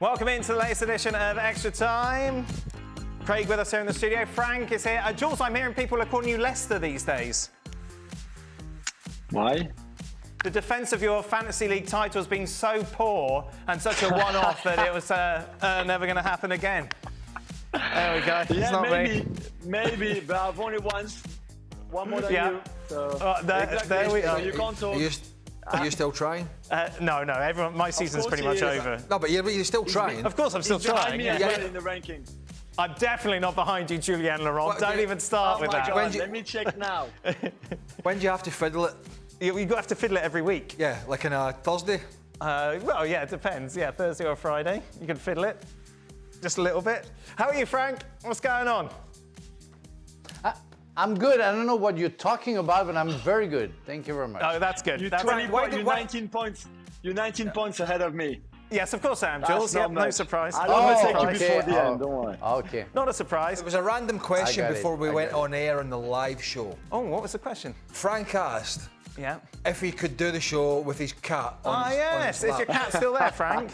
Welcome into the latest edition of Extra Time. Craig with us here in the studio. Frank is here. Jules, I'm hearing people are calling you Leicester these days. Why? The defence of your Fantasy League title has been so poor and such a one-off that it was never going to happen again. There we go. Yeah, not maybe, but I've only one more than you. So there we are. You can't talk. Are you still trying? No. Everyone, my season's pretty much over. No, but you're still trying. Of course, I'm still trying. Behind me as well in the rankings. I'm definitely not behind you, Julien Laurens. Don't even start with that. God, let me check now. When do you have to fiddle it? You have to fiddle it every week. Yeah, like on a Thursday? Well, yeah, it depends. Yeah, Thursday or Friday. You can fiddle it. Just a little bit. How are you, Frank? What's going on? I'm good. I don't know what you're talking about, but I'm very good. Thank you very much. Oh, that's good. You're that's 19 points. You're 19 points ahead of me. Yes, of course I am, Jules. Yep, no surprise. I don't want to take you before the end, don't worry. Okay. Not a surprise. It was a random question before we went on air on the live show. Oh, what was the question? Frank asked if he could do the show with his cat on his, yes. on his Is your cat still there, Frank?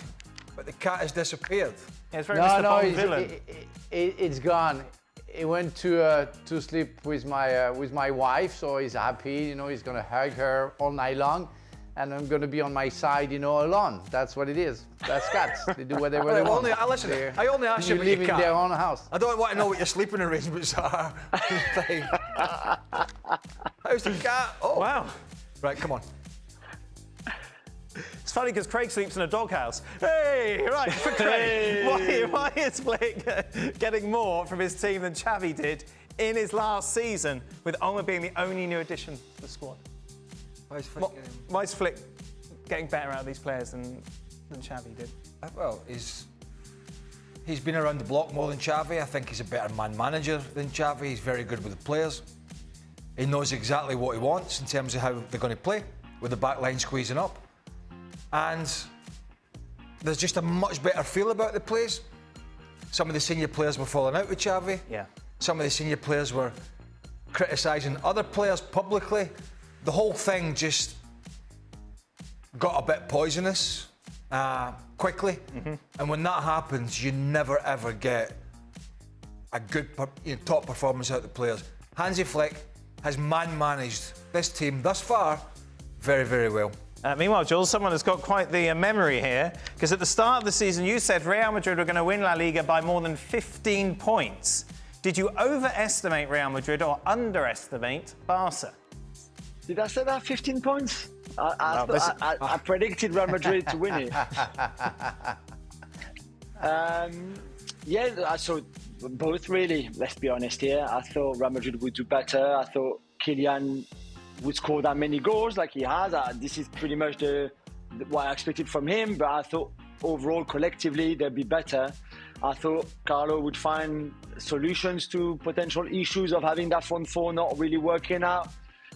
But the cat has disappeared. Yeah, it's very Mr. Bond villain. It's gone. He went to sleep with my wife, so he's happy. You know, he's gonna hug her all night long, and I'm gonna be on my side, you know, alone. That's what it is. That's cats. They do whatever they want. Listen, I only asked you about live your cat. in their own house. I don't want to know what your sleeping arrangements are. How's the cat? Oh, wow. Right, come on. It's funny because Craig sleeps in a doghouse. Hey, right, for Craig, why is Blake getting more from his team than Xavi did in his last season, with Oma being the only new addition to the squad? Why is Flick getting better out of these players than Xavi did? Well, he's been around the block more than Xavi. I think he's a better man manager than Xavi. He's very good with the players. He knows exactly what he wants in terms of how they're going to play, with the back line squeezing up. And there's just a much better feel about the place. Some of the senior players were falling out with Xavi. Yeah. Some of the senior players were criticising other players publicly. The whole thing just got a bit poisonous quickly. Mm-hmm. And when that happens, you never ever get a good top performance out of the players. Hansi Flick has man-managed this team thus far very, very well. Meanwhile, Jules, someone has got quite the memory here, because at the start of the season, you said Real Madrid were going to win La Liga by more than 15 points. Did you overestimate Real Madrid or underestimate Barca? Did I say that 15 points? I predicted Real Madrid to win it. I saw both really, let's be honest here. I thought Real Madrid would do better. I thought Kylian would score that many goals like he has. This is pretty much what I expected from him, but I thought overall, collectively, they'd be better. I thought Carlo would find solutions to potential issues of having that front four not really working out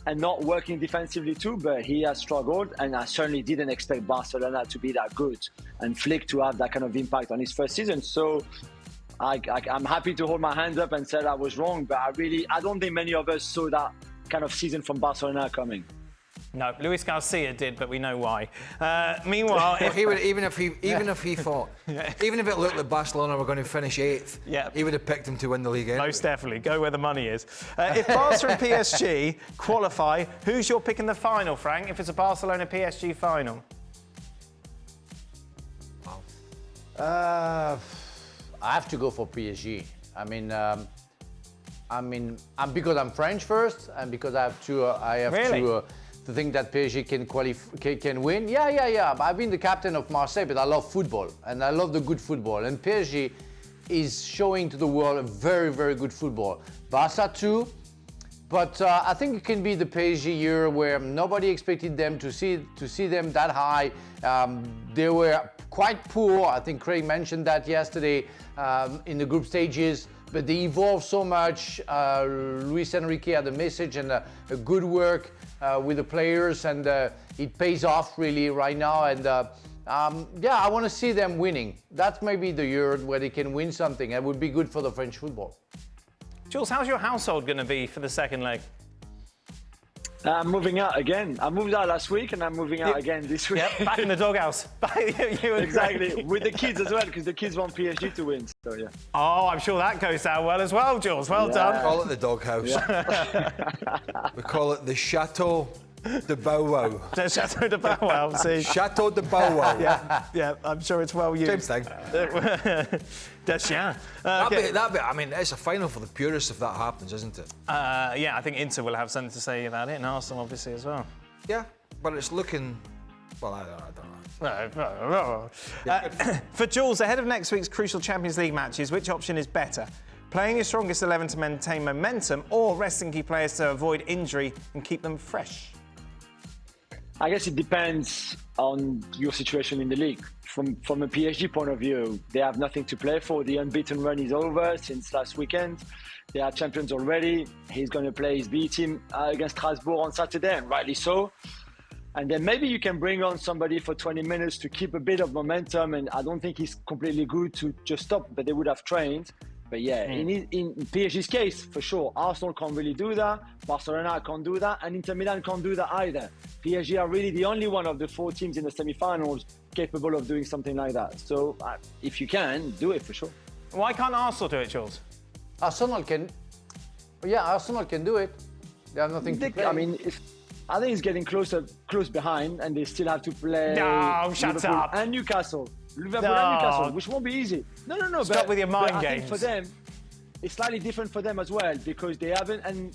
and not working defensively too, but he has struggled, and I certainly didn't expect Barcelona to be that good and Flick to have that kind of impact on his first season. So I'm happy to hold my hands up and say I was wrong, but I don't think many of us saw that kind of season from Barcelona coming. No, Luis Garcia did, but we know why. Meanwhile, even if he thought, even if it looked like Barcelona were going to finish 8th, he would have picked them to win the league anyway. Most definitely, go where the money is. If Barca and PSG qualify, who's your pick in the final, Frank? If it's a Barcelona-PSG final? I have to go for PSG. Because I'm French first, and because I have to think that PSG can win. Yeah. I've been the captain of Marseille, but I love football, and I love the good football. And PSG is showing to the world a very, very good football. Barca too, but I think it can be the PSG year where nobody expected them to see them that high. They were quite poor. I think Craig mentioned that yesterday in the group stages. But they evolved so much. Luis Enrique had a message and a good work with the players, and it pays off really right now. And I want to see them winning. That's maybe the year where they can win something. It would be good for the French football. Jules, how's your household going to be for the second leg? I'm moving out again. I moved out last week and I'm moving out again this week. Yep, back in the doghouse. Exactly, with the kids as well, because the kids want PSG to win. So yeah. Oh, I'm sure that goes down well as well, Jules. Well done. We call it the doghouse. We call it the Chateau de Bow Wow. The Chateau de Bow Wow, see. Chateau de Bow Wow. Yeah, I'm sure it's well used. Same thing. That's yeah. That'd be, I mean, it's a final for the purists if that happens, isn't it? Yeah, I think Inter will have something to say about it, and Arsenal obviously as well. Yeah, but it's looking. Well, I don't know. No. For Jules, ahead of next week's crucial Champions League matches, which option is better? Playing your strongest 11 to maintain momentum, or resting key players to avoid injury and keep them fresh? I guess it depends on your situation in the league. From a PSG point of view, they have nothing to play for. The unbeaten run is over since last weekend. They are champions already. He's going to play his B team against Strasbourg on Saturday, and rightly so. And then maybe you can bring on somebody for 20 minutes to keep a bit of momentum. And I don't think he's completely good to just stop, but they would have trained. But yeah, in PSG's case, for sure, Arsenal can't really do that. Barcelona can't do that. And Inter Milan can't do that either. PSG are really the only one of the 4 teams in the semi-finals capable of doing something like that. So if you can, do it for sure. Why can't Arsenal do it, Jules? Arsenal can do it. They have nothing to play. I mean, I think it's getting close behind, and they still have to play shut Liverpool up. and Newcastle. Liverpool and Newcastle, which won't be easy. No. Stop with your mind I games. think for them, it's slightly different for them as well, because they haven't and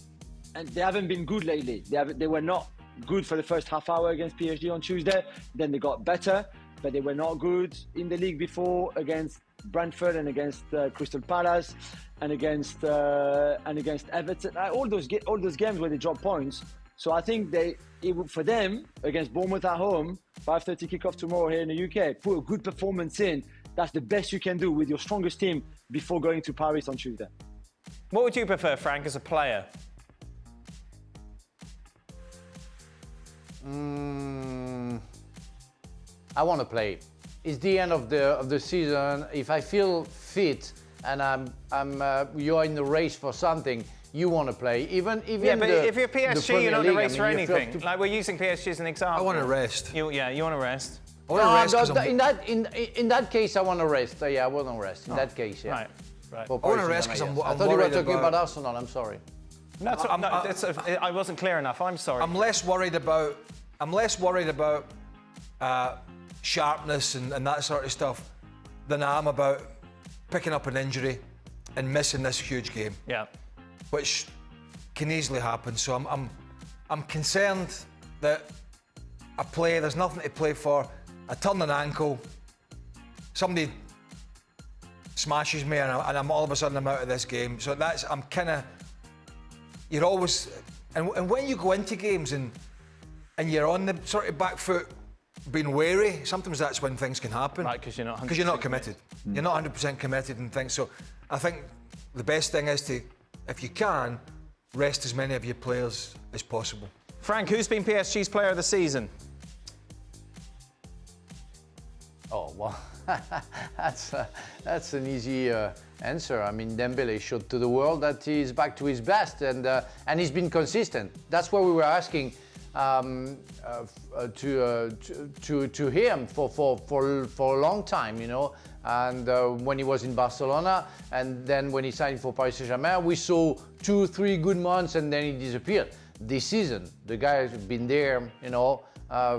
they haven't been good lately. They were not good for the first half hour against PSG on Tuesday. Then they got better, but they were not good in the league before against Brentford and against Crystal Palace and against Everton. All those games where they drop points. So I think for them, against Bournemouth at home, 5:30 kickoff tomorrow here in the UK, put a good performance in. That's the best you can do with your strongest team before going to Paris on Tuesday. What would you prefer, Frank, as a player? I want to play. It's the end of the season. If I feel fit and you're in the race for something, you want to play. Even yeah, but if you're PSG, you're not in the race for anything. To... Like, we're using PSG as an example. I want to rest. You want to rest. I want to rest in that case, I want to rest. Yeah, I want to rest. In that case, yeah. Right. I want to rest because I thought you were talking about Arsenal. I'm sorry. No, I wasn't clear enough. I'm sorry. I'm less worried about sharpness and that sort of stuff than I am about picking up an injury and missing this huge game. Yeah. Which can easily happen. So I'm concerned that there's nothing to play for. I turn an ankle, somebody smashes me, and I'm all of a sudden I'm out of this game. So you're always, and when you go into games and you're on the sort of back foot, being wary, sometimes that's when things can happen. Right, because you're not committed. You're not 100% committed and things. So I think the best thing is to, if you can, rest as many of your players as possible. Frank, who's been PSG's player of the season? Oh, well, that's an easy answer. I mean, Dembele showed to the world that he's back to his best, and he's been consistent. That's what we were asking to him for a long time, you know. And when he was in Barcelona, and then when he signed for Paris Saint-Germain, we saw 2-3 good months, and then he disappeared. This season, the guy has been there, you know,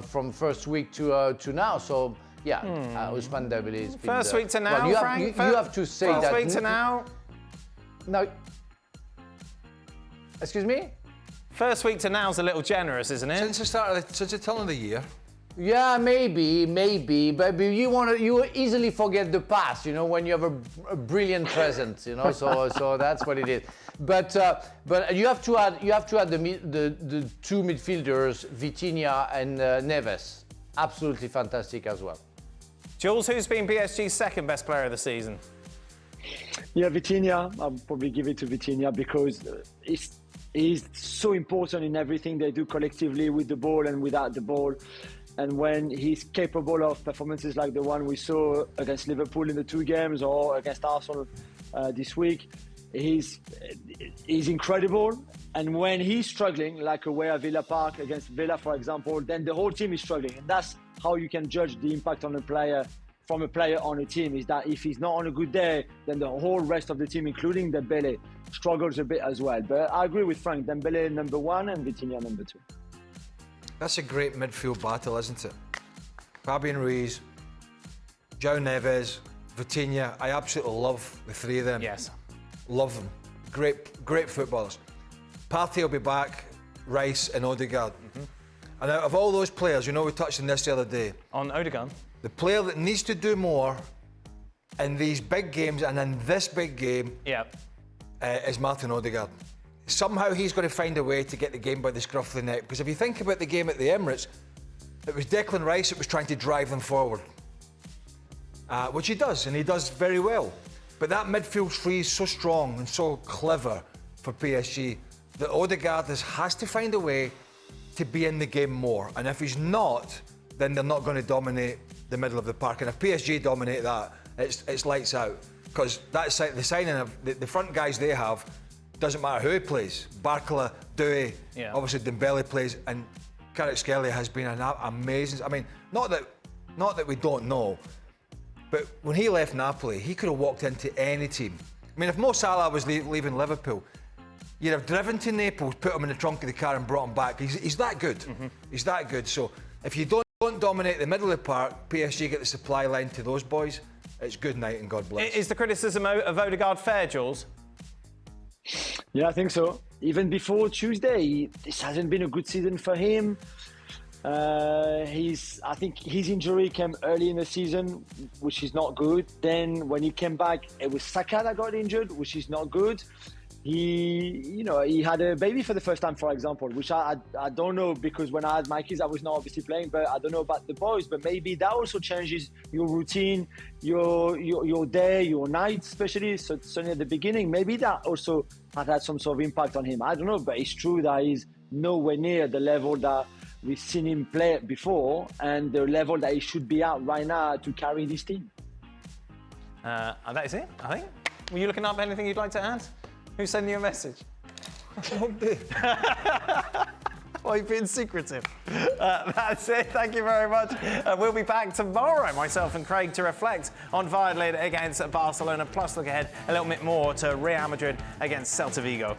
from first week to now. So. Yeah, Ousmane Dembele has been First week to now, well, Frank? You have to say that. First week to now? No. Excuse me? First week to now is a little generous, isn't it? Since the turn of the year. Yeah, maybe, but you easily forget the past, you know, when you have a brilliant present, you know. So that's what it is. But you have to add the 2 midfielders, Vitinha and Neves. Absolutely fantastic as well. Jules, who's been PSG's second best player of the season? Yeah, Vitinha. I'll probably give it to Vitinha because he's so important in everything they do collectively with the ball and without the ball. And when he's capable of performances like the one we saw against Liverpool in the 2 games or against Arsenal this week, he's incredible. And when he's struggling, like away at Villa Park against Villa, for example, then the whole team is struggling. And that's how you can judge the impact on a player from a player on a team, is that if he's not on a good day, then the whole rest of the team, including Dembele, struggles a bit as well. But I agree with Frank, Dembele number 1 and Vitinha number 2. That's a great midfield battle, isn't it? Fabian Ruiz, João Neves, Vitinha. I absolutely love the three of them. Yes. Love them. Great footballers. Partey will be back, Rice and Odegaard. And out of all those players, you know, we touched on this the other day. On Odegaard? The player that needs to do more in these big games and in this big game is Martin Odegaard. Somehow he's going to find a way to get the game by the scruff of the neck. Because if you think about the game at the Emirates, it was Declan Rice that was trying to drive them forward. Which he does, and he does very well. But that midfield three is so strong and so clever for PSG that Odegaard has to find a way to be in the game more. And if he's not, then they're not going to dominate the middle of the park. And if PSG dominate that, it's lights out. Because that's the signing of the front guys they have, doesn't matter who he plays. Barca, Doué, obviously Dembele plays, and Kvaratskhelia has been an amazing. I mean, not that we don't know, but when he left Napoli, he could have walked into any team. I mean, if Mo Salah was leaving Liverpool, you'd have driven to Naples, put him in the trunk of the car and brought him back. He's that good. He's that good. So if you don't dominate the middle of the park, PSG get the supply line to those boys, it's good night and God bless. Is the criticism of Odegaard fair, Jules? Yeah, I think so. Even before Tuesday, this hasn't been a good season for him. I think his injury came early in the season, which is not good. Then when he came back, it was Saka that got injured, which is not good. He had a baby for the first time, for example, which I don't know, because when I had my kids, I was not obviously playing, but I don't know about the boys. But maybe that also changes your routine, your day, your night, especially certainly at the beginning. Maybe that also has had some sort of impact on him. I don't know, but it's true that he's nowhere near the level that we've seen him play before and the level that he should be at right now to carry this team. And that is it, I think. Were you looking up anything you'd like to add? Who's sending you a message? Well, you've been secretive. That's it. Thank you very much. We'll be back tomorrow, myself and Craig, to reflect on Valladolid against Barcelona, plus look ahead a little bit more to Real Madrid against Celta Vigo.